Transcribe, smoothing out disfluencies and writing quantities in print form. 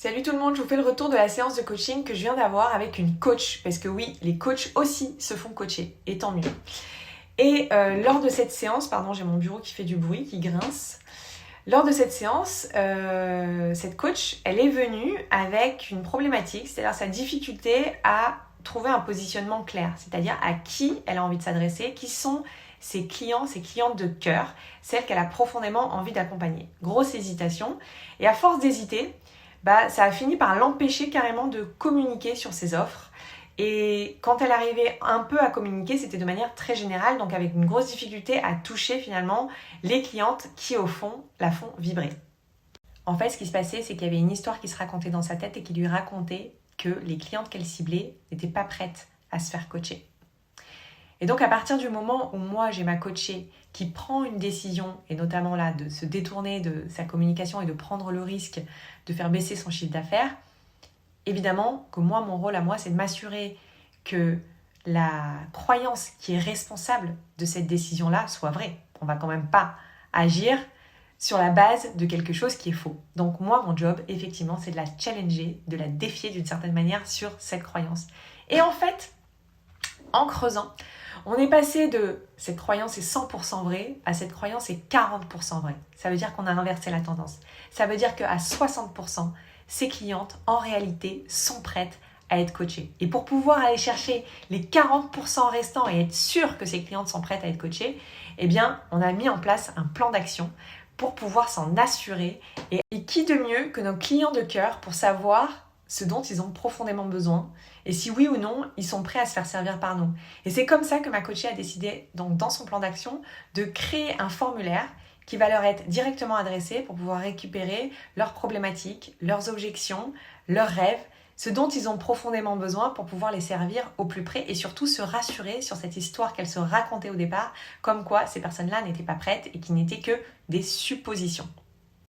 Salut tout le monde, je vous fais le retour de la séance de coaching que je viens d'avoir avec une coach. Parce que oui, les coachs aussi se font coacher, et tant mieux. Et lors de cette séance, pardon, j'ai mon bureau qui fait du bruit, qui grince. Lors de cette séance, cette coach, elle est venue avec une problématique, c'est-à-dire sa difficulté à trouver un positionnement clair. C'est-à-dire à qui elle a envie de s'adresser, qui sont ses clients, ses clientes de cœur, celles qu'elle a profondément envie d'accompagner. Grosse hésitation. Et à force d'hésiter, ça a fini par l'empêcher carrément de communiquer sur ses offres. Et quand elle arrivait un peu à communiquer, c'était de manière très générale, donc avec une grosse difficulté à toucher finalement les clientes qui au fond la font vibrer. En fait, ce qui se passait, c'est qu'il y avait une histoire qui se racontait dans sa tête et qui lui racontait que les clientes qu'elle ciblait n'étaient pas prêtes à se faire coacher. Et donc à partir du moment où moi j'ai ma coachée qui prend une décision, et notamment là de se détourner de sa communication et de prendre le risque de faire baisser son chiffre d'affaires, évidemment que moi, mon rôle à moi, c'est de m'assurer que la croyance qui est responsable de cette décision-là soit vraie. On ne va quand même pas agir sur la base de quelque chose qui est faux. Donc moi, mon job, effectivement, c'est de la challenger, de la défier d'une certaine manière sur cette croyance. Et en fait, en creusant, on est passé de cette croyance est 100% vraie à cette croyance est 40% vraie. Ça veut dire qu'on a inversé la tendance. Ça veut dire qu'à 60%, ces clientes, en réalité, sont prêtes à être coachées. Et pour pouvoir aller chercher les 40% restants et être sûr que ces clientes sont prêtes à être coachées, eh bien, on a mis en place un plan d'action pour pouvoir s'en assurer. Et qui de mieux que nos clients de cœur pour savoir ce dont ils ont profondément besoin et si oui ou non, ils sont prêts à se faire servir par nous. Et c'est comme ça que ma coachée a décidé, donc dans son plan d'action, de créer un formulaire qui va leur être directement adressé pour pouvoir récupérer leurs problématiques, leurs objections, leurs rêves, ce dont ils ont profondément besoin pour pouvoir les servir au plus près et surtout se rassurer sur cette histoire qu'elles se racontaient au départ, comme quoi ces personnes-là n'étaient pas prêtes et qui n'étaient que des suppositions.